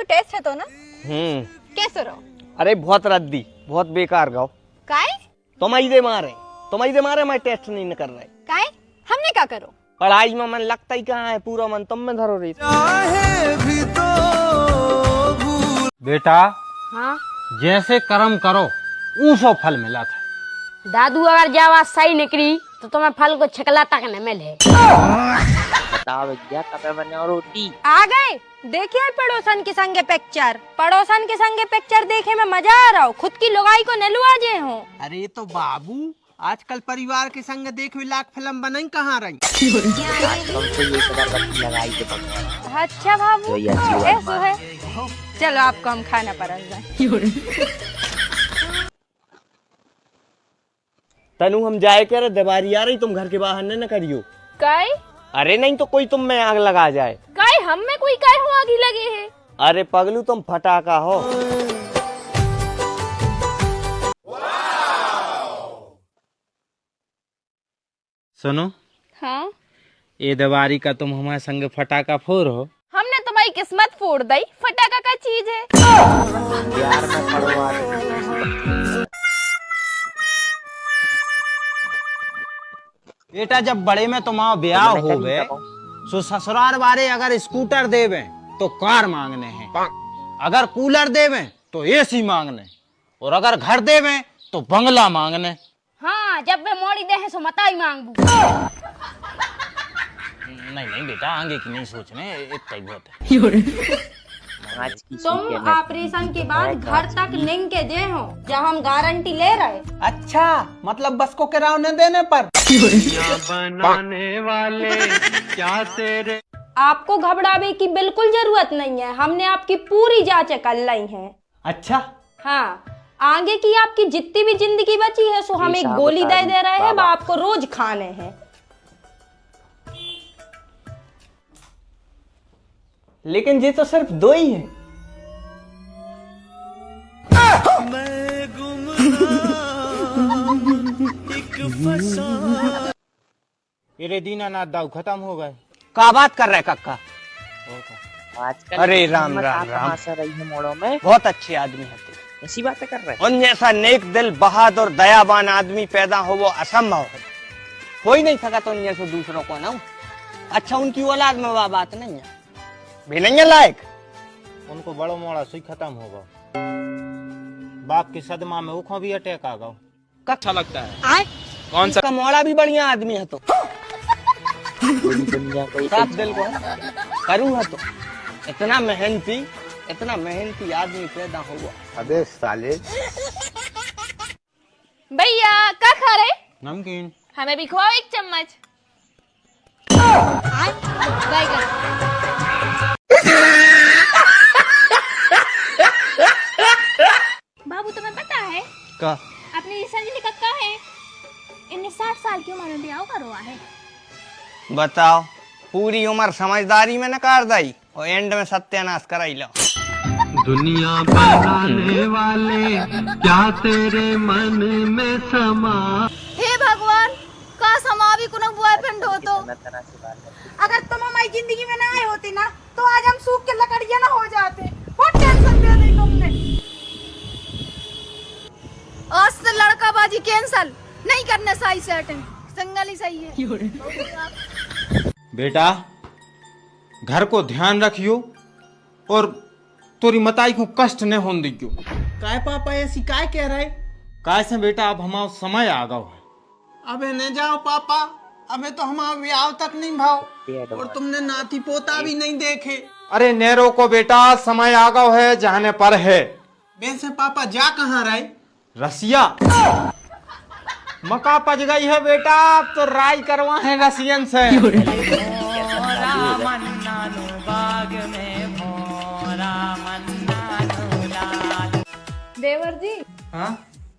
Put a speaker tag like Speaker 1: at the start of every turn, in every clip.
Speaker 1: Test है तो ना? कैसे रहो?
Speaker 2: अरे बहुत रद्दी, बहुत बेकार गाओ।
Speaker 1: काय?
Speaker 2: तुम दे मारे मैं टेस्ट नहीं कर रहे।
Speaker 1: काय? हमने क्या करो?
Speaker 2: पढ़ाई में मन लगता ही कहाँ है, पूरा मन तुम में धरो रही।
Speaker 3: बेटा
Speaker 4: हाँ
Speaker 3: जैसे कर्म करो ऊसो फल मिला था।
Speaker 4: दादू अगर जावा सही निकली तो तुम्हें फल को छिकला तक न मिले।
Speaker 5: बताओ भैया कब बने और रोटी?
Speaker 1: आ गए। देखिए पड़ोसन के संगे पिक्चर देखे में मजा आ रहा हो, खुद की लुगाई को नलवा जे हो।
Speaker 2: अरे तो बाबू आजकल परिवार के संग देखे लाख फिल्म बनाई कहाँ रही।
Speaker 5: तुमको ये अगरबत्ती लगाई के पकड़।
Speaker 1: अच्छा बाबू
Speaker 5: तो ये अच्छी बात
Speaker 1: ऐसा है। चलो आपको हम खाना परस दें।
Speaker 2: तनु हम जाए कह रहे, दीवारी आ रही, तुम घर के बाहर न करियो।
Speaker 1: काय?
Speaker 2: अरे नहीं तो कोई तुम में आग लगा जाए।
Speaker 1: काय हम में कोई काय हो आगी लगे है?
Speaker 2: अरे पगलू तुम फटाका हो।
Speaker 3: सुनो,
Speaker 1: हाँ
Speaker 3: ये दीवारी का तुम हमारे संग फटाका फोड़ हो।
Speaker 1: हमने तुम्हारी किस्मत फोड़ दी। फटाका का चीज है।
Speaker 5: प्यार में पड़वा।
Speaker 3: बेटा जब बड़े में तुम्हारा ब्याह हो गए तो ससुराल वाले अगर स्कूटर देवे तो कार मांगने हैं, अगर कूलर देवे तो एसी मांगने, और अगर घर देवे तो बंगला मांगने।
Speaker 4: हाँ जब वे मोड़ी दे है सो मताई मांगू।
Speaker 3: नहीं बेटा आगे की नहीं सोचने, इतना ही बहुत है।
Speaker 5: आज की
Speaker 1: तुम ऑपरेशन के बाद घर तक लिंक के दे हो, जब हम गारंटी ले रहे।
Speaker 2: अच्छा मतलब बस को किराया न देने पर।
Speaker 3: बनाने वाले क्या तेरे।
Speaker 1: आपको घबरावे की बिल्कुल जरूरत नहीं है, हमने आपकी पूरी जांच कर ली है।
Speaker 2: अच्छा
Speaker 1: हाँ आगे की आपकी जितनी भी जिंदगी बची है सो हम एक गोली दे रहे हैं, वो आपको रोज खाने हैं।
Speaker 2: लेकिन ये तो सिर्फ 2 ही है।
Speaker 3: मेरे दीनानाथ दाऊ खत्म हो गए।
Speaker 2: क्या बात कर रहे काका?
Speaker 5: आजकल
Speaker 2: अरे राम राम राम।
Speaker 5: रही है मोड़ों में।
Speaker 2: बहुत अच्छे आदमी है तू।
Speaker 5: ऐसी बातें कर रहे हैं।
Speaker 2: उन जैसा नेक दिल बहादुर दयावान आदमी पैदा हो वो असंभव है, हो ही नहीं सका तो उन जैसे दूसरों को ना। अच्छा उनकी औलाद में वह बात नहीं है, भी नहीं है लायक।
Speaker 3: उनको बड़ो मोड़ा सुई खत्म होगा। बाप की सदमा में उखों भी अटैक आ गया।
Speaker 2: अच्छा लगता है कौन सा मोड़ा भी बढ़िया आदमी है तो
Speaker 5: दुनिया को
Speaker 2: साफ दिल को करूँगा तो इतना मेहनती आदमी पैदा होगा।
Speaker 3: अबे साले
Speaker 1: भैया क्या खा रहे?
Speaker 3: नमकीन।
Speaker 1: हमें भी खवाओ 1 चम्मच। बाबू तुम्हें पता है
Speaker 2: का
Speaker 1: अपनी संजनी कक्का है, इन्हें 60 साल की उम्र में ब्याह करो है।
Speaker 2: बताओ पूरी उम्र समझदारी में न कर दी और एंड में सत्यानाश कराई लो।
Speaker 6: दुनिया बनाने वाले क्या तेरे मन में समा।
Speaker 1: हे भगवान का समा भी कुछ बॉयफ्रेंड हो तो।
Speaker 5: तरह से बात करते।
Speaker 1: अगर तुम हमारी जिंदगी में ना आए होते ना तो आज हम सूख के लकड़ियां ना हो जाते। बहुत टेंशन दे दी तुमने। आज से लड़काबाजी कैंसल, नहीं करने सही सेटिंग, सिंगल ही सही है।
Speaker 3: बेटा घर को ध्यान रखियो और तोरी मताई को कष्ट न होने दियो।
Speaker 2: काय पापा ऐसी काय कह रहे?
Speaker 3: काय से बेटा अब हमारा समय आ गया है।
Speaker 2: अबे न जाओ पापा, अबे तो हमारा ब्याह तक नहीं भाव और तुमने नाती पोता भी नहीं देखे।
Speaker 3: अरे नेरो को बेटा समय आ गया है, जाने पर है।
Speaker 2: वैसे पापा जा कहाँ रहे?
Speaker 3: रसिया मका पच गई है बेटा, अब तो राय करवा है रसियन से।
Speaker 1: देवर जी
Speaker 7: हाँ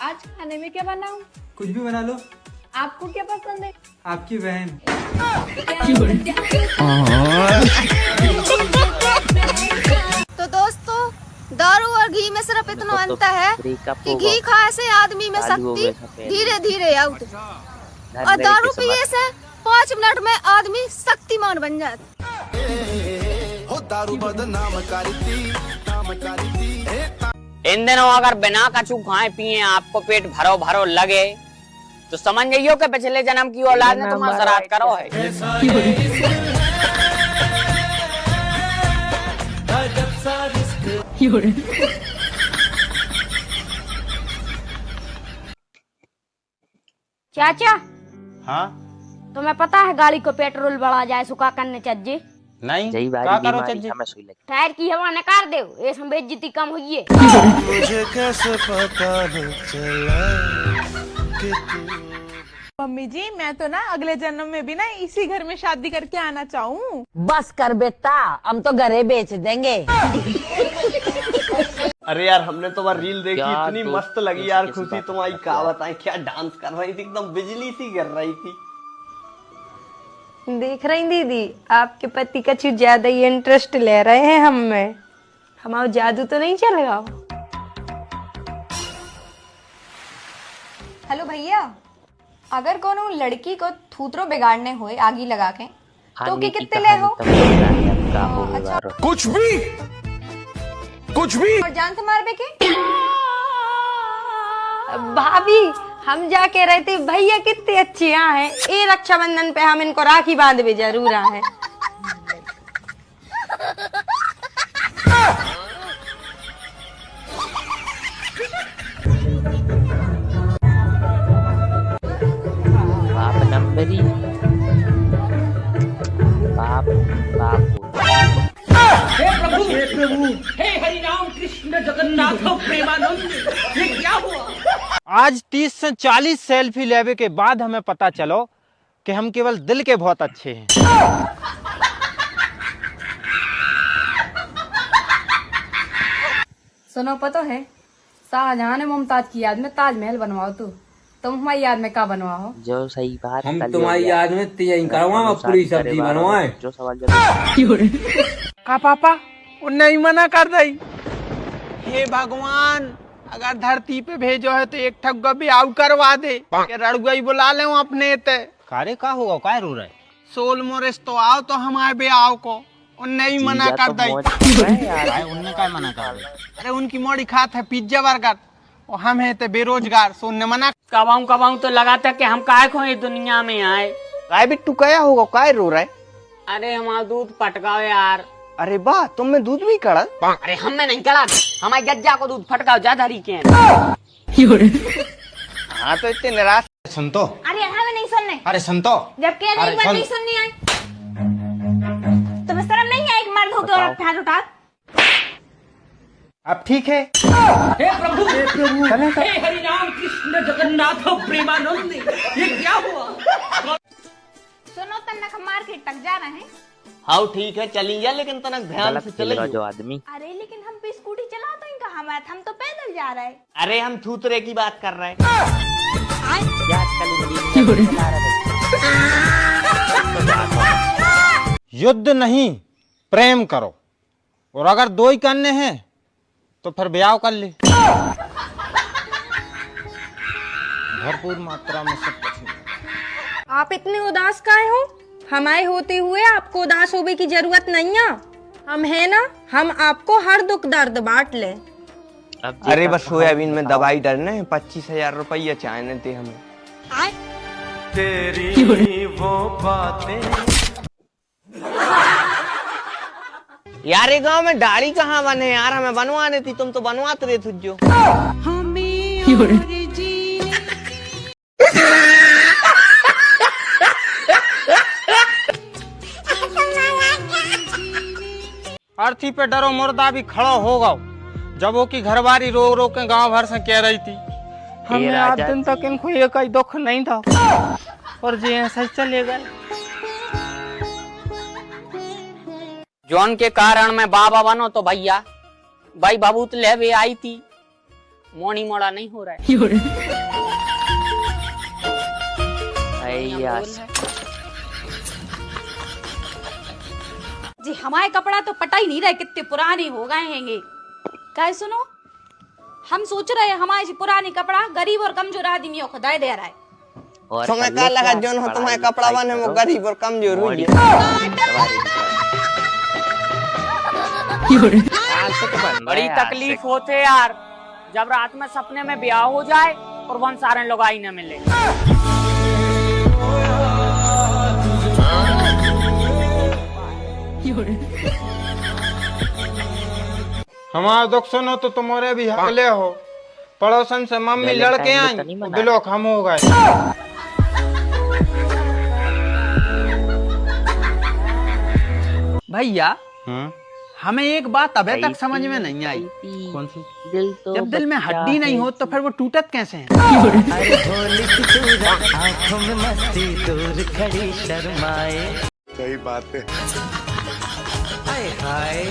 Speaker 1: आज खाने में क्या बनाऊं?
Speaker 7: कुछ भी बना लो।
Speaker 1: आपको क्या पसंद है?
Speaker 7: आपकी बहन।
Speaker 1: तो दोस्तों दारू और घी में सिर्फ इतना अंतर है कि घी खाए से आदमी में शक्ति धीरे धीरे आउट और दारू पिए से 5 मिनट में आदमी शक्तिमान बन जाता।
Speaker 8: दारू बदनाम करती
Speaker 2: इन दिनों अगर बिना कछु खाए पिए आपको पेट भरो भरो लगे तो समझ जाइयो कि पिछले जन्म की औलाद ने तुम्हारा श्राद्ध करो है।
Speaker 4: चाचा
Speaker 3: हाँ
Speaker 4: तुम्हें पता है गाड़ी को पेट्रोल बढ़ा जाए सुखा करने चाहिए।
Speaker 3: नहीं
Speaker 5: जई
Speaker 3: क्या
Speaker 5: बारी
Speaker 3: करो
Speaker 5: बीमारी
Speaker 3: चज्जी
Speaker 5: हमें सुई लगी।
Speaker 4: टायर की हवा नकार दो, ये सब बेइज्जती कम हुई है।
Speaker 7: मम्मी जी मैं तो ना अगले जन्म में भी ना इसी घर में शादी करके आना चाहूँ।
Speaker 8: बस कर बेटा, हम तो घरे बेच देंगे।
Speaker 9: अरे यार हमने तो वह रील देखी,
Speaker 5: क्या
Speaker 9: इतनी
Speaker 5: दोस्त
Speaker 9: मस्त लगी
Speaker 5: दोस्त
Speaker 9: यार।
Speaker 5: कैसी
Speaker 9: खुशी
Speaker 5: बात
Speaker 9: तुम्हारी
Speaker 5: है
Speaker 9: क्या
Speaker 5: यार।
Speaker 9: बताएं, क्या डांस कर रही थी, एकदम बिजली सी गिर रही थी।
Speaker 10: देख रही दीदी, आपके पति का कुछ ज्यादा ही इंटरेस्ट ले रहे हैं हम में। हमारा जादू तो नहीं चल रहा।
Speaker 1: हेलो भैया, अगर कोनो लड़की को थूतरो बिगाड़ने होए आगी लगा के तो के कितने ले हो? अच्छा,
Speaker 9: कुछ भी
Speaker 1: और जान से मारबे के?
Speaker 10: भाभी हम जाके रहते भैया कितने अच्छे यहाँ हैं। ये रक्षाबंधन पे हम इनको राखी बांध भी जरूर आए हैं।
Speaker 5: बाप नंबरी बाप बाप
Speaker 3: आज 30 से 40 सेल्फी लेवे के बाद हमें पता चलो कि हम केवल दिल के बहुत अच्छे हैं।
Speaker 10: सुनो पता है, शाहजहां ने मुमताज की याद में ताजमहल बनवाओ। तुम हमारी याद में क्या बनवाओ?
Speaker 5: जो सही बात
Speaker 11: हम तुम्हारी याद में तैयारी करवाओ, पूरी सब्जी बनवाए।
Speaker 5: जो सवाल जरूर
Speaker 2: का पापा वो नहीं मना कर रही। हे भगवान, अगर धरती पे भेजो है तो एक ठग भी आउ करवा दे के रड़ुआई बुला ले अपने ते।
Speaker 3: कारे का होगा, काय रो रहा है?
Speaker 2: सोल मोरेस तो आओ तो हमारे बे आओ को उनने ही मना कर दी।
Speaker 3: उनने क्या मना कर दिया?
Speaker 2: अरे उनकी मोड़ी खात है पिज्जा बर्गर और हम है ते बेरोजगार, सो उनने मना। कबाऊ तो लगाता कि हम काहे को इस दुनिया में आए।
Speaker 9: काय बिट्टू कया होगा, काय रो रहा है?
Speaker 2: अरे हमारा दूध पटकाओ यार।
Speaker 9: अरे वाह, तुमने दूध भी कड़ा?
Speaker 2: अरे हमने नहीं करा, हमारी गज्जा को दूध फटकाओ ज्यादा री के।
Speaker 9: हाँ तो इतने निराश।
Speaker 3: सुन तो,
Speaker 1: अरे हमें नहीं सुनने।
Speaker 3: अरे सुन तो,
Speaker 1: जब कह
Speaker 3: अरे
Speaker 1: रही बात
Speaker 3: सुन।
Speaker 1: नहीं सुननी आई। तुम्हें शर्म नहीं है एक मर्द होकर औरत पे हाथ उठा?
Speaker 9: अब ठीक है।
Speaker 1: सुनो तन्नक मार्केट तक जा रहे हैं।
Speaker 9: हाँ ठीक है, चली जा, लेकिन तनक ध्यान से चले।
Speaker 5: जो आदमी
Speaker 1: अरे लेकिन हम पे स्कूटी चलाते हैं कहाँ बात, हम तो पैदल जा रहे हैं।
Speaker 9: अरे हम थूतरे की बात कर रहे हैं।
Speaker 3: युद्ध नहीं प्रेम करो, और अगर दो ही करने हैं तो फिर ब्याह कर ले। भरपूर मात्रा में सब कुछ।
Speaker 10: आप इतने उदास काहे हो? हमारे होते हुए आपको उदास होने की जरूरत नहीं है। हम है ना, हम आपको हर दुख दर्द बांट ले।
Speaker 9: अरे बस सोयाबीन में दवाई डरने 25,000 रुपया चाहने थे हमें।
Speaker 6: तेरी वो बातें।
Speaker 9: यार ये गांव में दाढ़ी कहाँ बने यार, हमें बनवाने थी, तुम तो बनवाते रहे तुझो।
Speaker 3: अर्थी पे डरो मुर्दा भी खड़ा होगा। जब वो की घरवारी रो रो के गांव भर से कह रही थी हमें आज दिन तक इनको एक ही दुख नहीं था, और जी ऐसा ही चलेगा।
Speaker 2: जौन के कारण मैं बाबा बनो तो भैया भाई बाबूत ले भी आई थी, मोनी मोड़ा नहीं हो रहा है।
Speaker 4: जी हमारे कपड़ा तो पटा ही नहीं रहे, कितने पुराने हो गए हैंगे। क्या सुनो, हम सोच रहे हैं हमारे पुराने कपड़ा गरीब और कमजोर आदमियों को दे रहा है।
Speaker 9: तुम्हें क्या लगा जोन हो तुम्हारे कपड़ा बने वो गरीब और कमजोर हुई है?
Speaker 5: बड़ी तकलीफ होते यार जब रात में सपने में ब्याह हो जाए और वहाँ सारे लोग आई न मिले।
Speaker 3: हमारा दुख सुनो तो तुम्हारे भी हकले हो। पड़ोसन से मम्मी लड़के आई, दिलो खम हो गए।
Speaker 12: भैया हमें एक बात अभी तक समझ में नहीं आई।
Speaker 3: कौन सी?
Speaker 12: जब दिल में हड्डी नहीं हो तो फिर वो टूटत कैसे है?
Speaker 6: आंखों में मस्ती दूर खड़ी शर्माए।
Speaker 13: सही बात है।
Speaker 6: हाय हाय